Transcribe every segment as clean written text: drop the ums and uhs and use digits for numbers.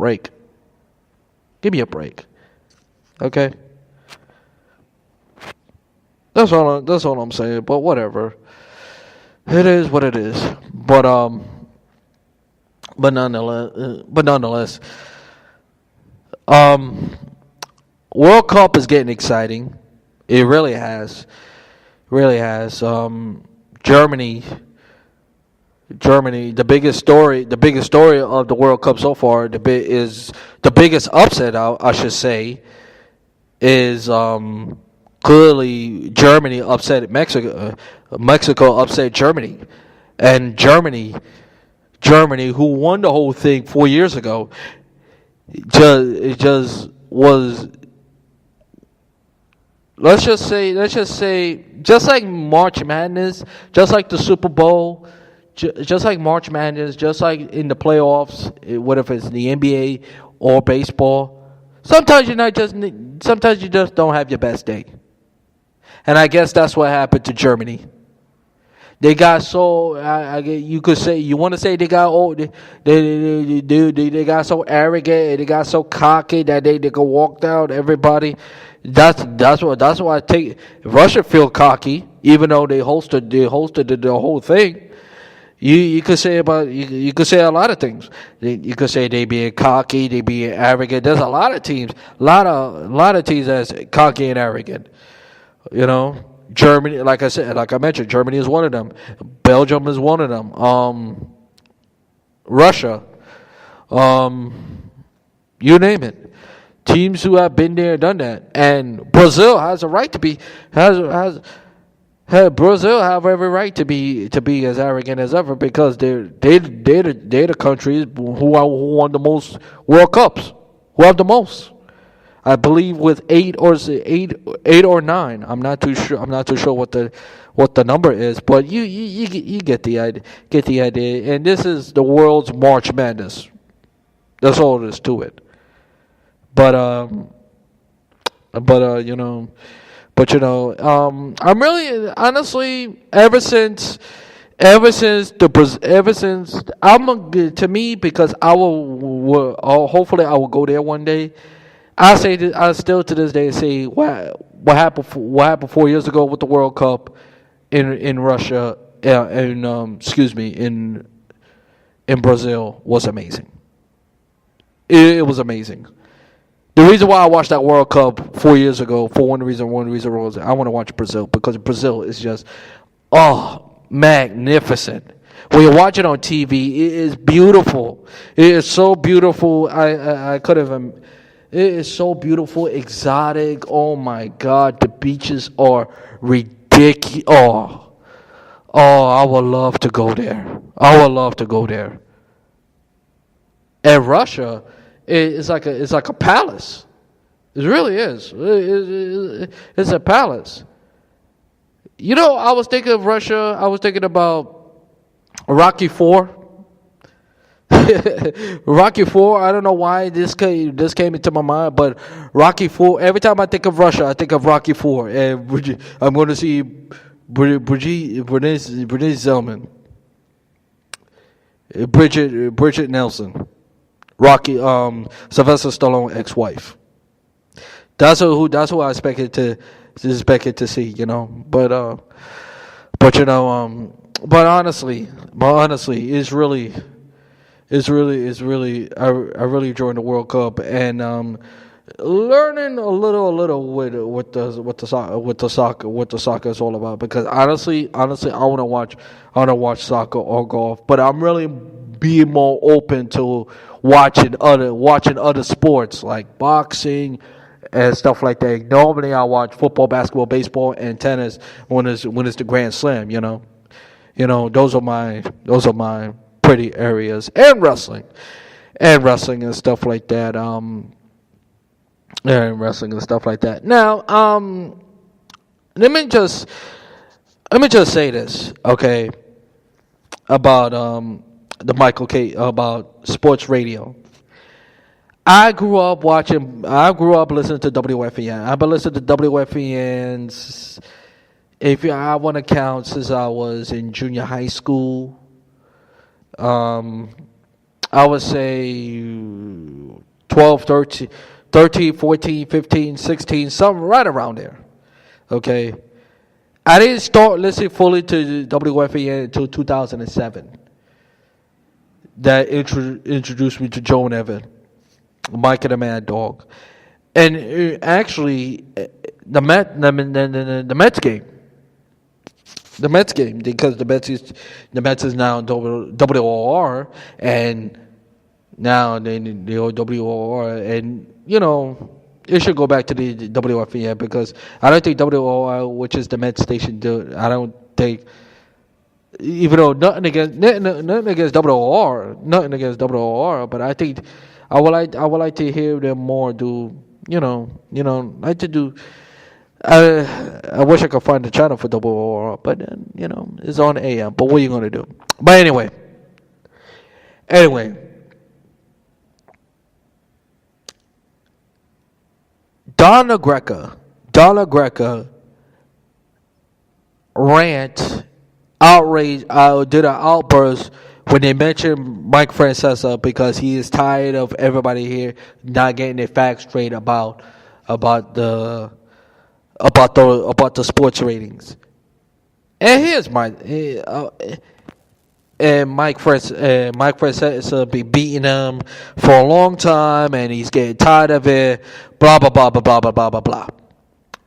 break. Give me a break. Okay? That's all I'm saying, but whatever. It is what it is. But nonetheless, World Cup is getting exciting. It really has. Really has. Germany, the biggest story of the World Cup so far, the biggest upset, I should say, is clearly Germany upset Mexico. Mexico upset Germany, and Germany, who won the whole thing 4 years ago, just was. Let's just say, just like March Madness, just like the Super Bowl, just like March Madness, just like in the playoffs, whether it's in the NBA or baseball, sometimes you just don't have your best day. And I guess that's what happened to Germany. They got so you could say, you want to say they got they got so arrogant, they got so cocky that they could walk down everybody. That's what I take. Russia feel cocky, even though they hosted the whole thing. You could say you could say a lot of things. You could say they being cocky, they being arrogant. There's a lot of teams, a lot of teams that's cocky and arrogant. You know, Germany, like I mentioned, Germany is one of them. Belgium is one of them. Russia, you name it. Teams who have been there, done that, and Brazil has a right to be Brazil have every right to be as arrogant as ever, because they're the countries who won the most World Cups, who have the most. I believe with eight or nine. I'm not too sure what the number is, but you get the idea. And this is the world's March Madness. That's all there is to it. But I'm really, honestly, ever since to me, because hopefully I will go there one day. I still to this day say what happened 4 years ago with the World Cup in Russia, in Brazil was amazing. It was amazing. The reason why I watched that World Cup 4 years ago, one reason was I want to watch Brazil, because Brazil is just, magnificent. When you watch it on TV, it is beautiful. It is so beautiful. It is so beautiful, exotic. Oh my God, the beaches are ridiculous. I would love to go there. And Russia, it's like a palace. It really is. It's a palace. You know, I was thinking of Russia. I was thinking about Rocky IV. Rocky IV. I don't know why this came into my mind, but Rocky IV. Every time I think of Russia, I think of Rocky IV, and I'm going to see Brigitte Zellman, Bridget Nelson, Rocky, Sylvester Stallone ex-wife. That's who I expected to see, you know. But honestly, it's really. I really enjoyed the World Cup, and learning a little what the soccer is all about. Because honestly, I want to watch soccer or golf, but I'm really being more open to watching other sports like boxing and stuff like that. Normally, I watch football, basketball, baseball, and tennis when it's the Grand Slam. You know, those are my pretty areas, and wrestling and stuff like that. Now, let me just say this, okay, about the Michael K. about sports radio. I grew up listening to WFEN. I've been listening to WFEN, I want to count, since I was in junior high school. I would say 12, 13, 13, 14, 15, 16, something right around there. Okay. I didn't start listening fully to WFAN until 2007. That introduced me to Joe and Evan, Mike and the Mad Dog. And actually, the Mets game. The Mets game, because the Mets is now WOR, and now they WOR, and it should go back to the WFAN, because I don't think WOR, which is the Mets station, I don't think, even though nothing against WOR, but I think I would like to hear them more do like to do. I wish I could find the channel for WOR, but it's on AM. But what are you gonna do? But anyway, Donna Greca outrage, did an outburst when they mentioned Mike Francesa, because he is tired of everybody here not getting their facts straight about the sports ratings. And here's Mike Francesa be beating him for a long time, and he's getting tired of it. Blah blah blah blah blah blah blah blah blah.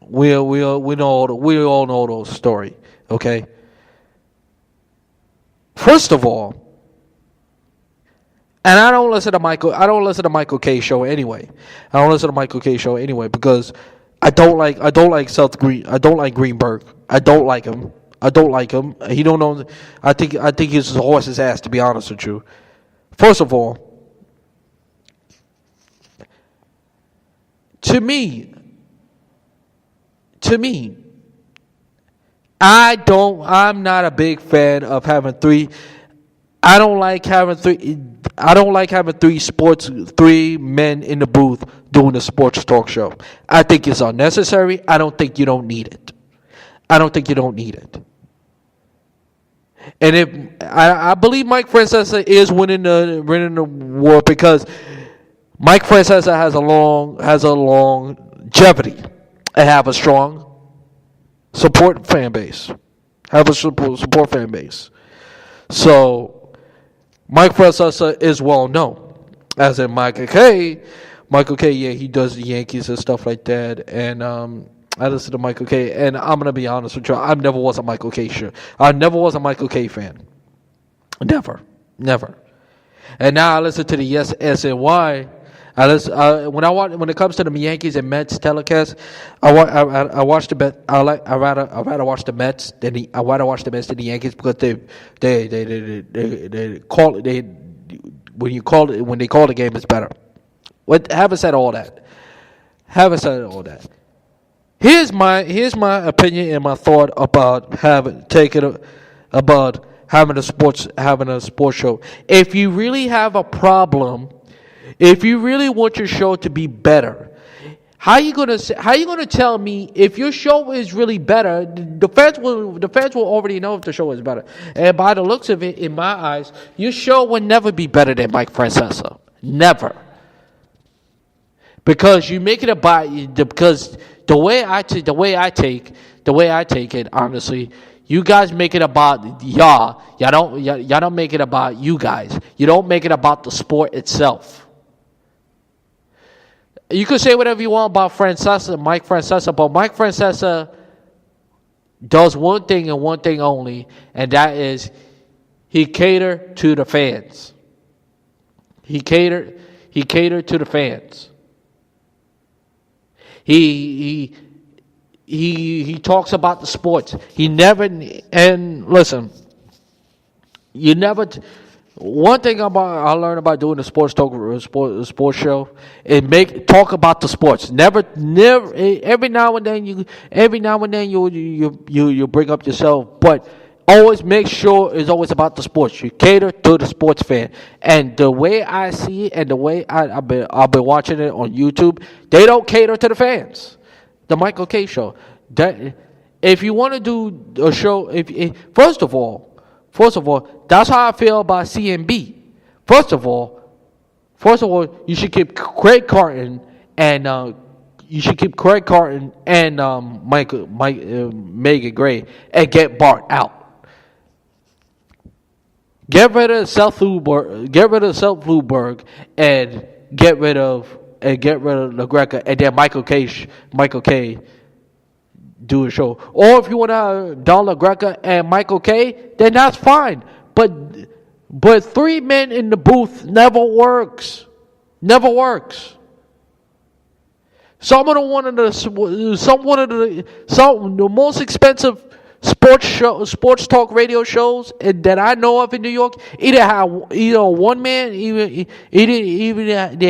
We all know the story. Okay. First of all, and I don't listen to Michael K show anyway. Because I don't like Seth Green. I don't like Greenberg. I don't like him. He don't know. I think he's a horse's ass, to be honest with you. First of all, to me, I'm not a big fan of having three. I don't like having three men in the booth doing a sports talk show. I think it's unnecessary. I don't think you don't need it. And if I believe Mike Francesa is winning the war, because Mike Francesa has a longevity and have a strong support fan base. So Mike Francesa is well known, as in Michael K. Yeah, he does the Yankees and stuff like that, and I listen to Michael K. And I'm gonna be honest with you, I never was a Michael K. fan, never. And now I listen to the Yes SNY. When it comes to the Yankees and Mets telecast, I watch the Mets. I rather watch the Mets than the Yankees, because they call it, when they call the game, it's better. Having said all that, here's my opinion and my thought about having a sports show. If you really have a problem, if you really want your show to be better, how you gonna tell me if your show is really better? The fans will already know if the show is better. And by the looks of it, in my eyes, your show will never be better than Mike Francesa. Never. Because you make it about, because the way I take it, honestly, you guys make it about y'all. Y'all don't make it about you guys. You don't make it about the sport itself. You could say whatever you want about Mike Francesa, but Mike Francesa does one thing and one thing only, and that is he catered to the fans. He catered to the fans. He talks about the sports. He never, and listen, you never. One thing I learned about doing a sports show is talk about the sports. Never. Every now and then you bring up yourself, but always make sure it's always about the sports. You cater to the sports fan, and the way I see it, and the way I've been watching it on YouTube, they don't cater to the fans. The Michael K show. If you want to do a show, first of all, that's how I feel about CNB. First of all, First of all, you should keep Craig Carton and Megan Gray and get Bart out. Get rid of Seth Luberg and get rid of LaGreca, and then Michael K do a show. Or if you want to have Don LaGreca and Michael K, then that's fine. But 3 men in the booth works. Never works. Some of the most expensive sports talk radio shows that I know of in New York either one man, they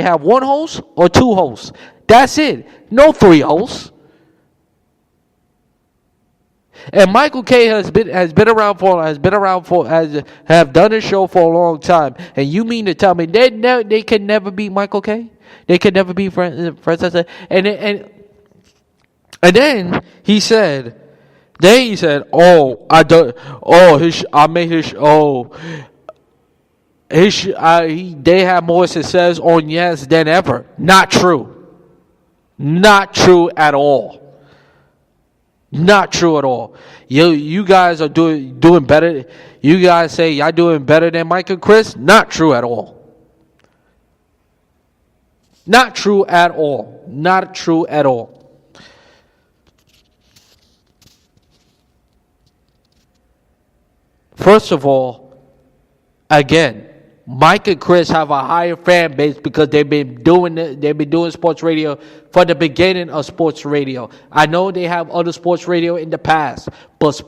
have one host or 2 hosts. That's it. No 3 hosts. And Michael K have done a show for a long time. And you mean to tell me they can never beat Michael K? They can never beat Francesa? And then he said, "Oh, I don't. Oh, I made his. Oh, they have more success on Yes than ever. Not true. Not true at all. Not true at all. You guys are doing better. You guys say y'all doing better than Mike and Chris. Not true at all. Not true at all. Not true at all." First of all, again, Mike and Chris have a higher fan base because they've been doing sports radio for the beginning of sports radio. I know they have other sports radio in the past, but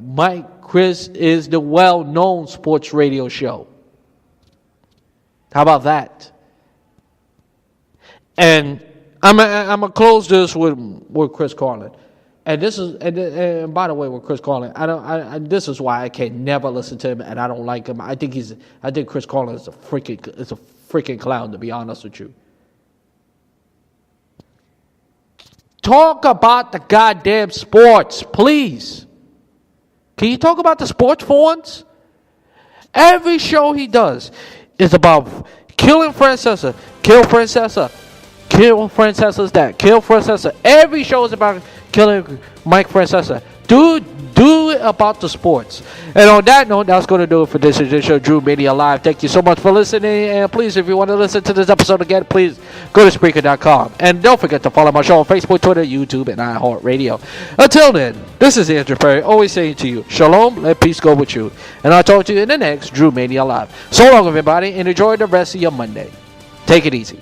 Mike Chris is the well-known sports radio show. How about that? And I'm gonna close this with Chris Carlin. And this is, and by the way, with Chris Carlin, this is why I can never listen to him, and I don't like him. I think Chris Carlin is a freaking clown, to be honest with you. Talk about the goddamn sports, please. Can you talk about the sports for once? Every show he does is about killing Francesa, kill Francesa's dad, kill Francesa. Every show is about killing Mike Francesa. Do it about the sports. And on that note, that's going to do it for this edition of Drew Mania Live. Thank you so much for listening. And please, if you want to listen to this episode again, please go to Spreaker.com. And don't forget to follow my show on Facebook, Twitter, YouTube, and iHeartRadio. Until then, this is Andrew Perry, always saying to you, Shalom, let peace go with you. And I'll talk to you in the next Drew Mania Live. So long, everybody, and enjoy the rest of your Monday. Take it easy.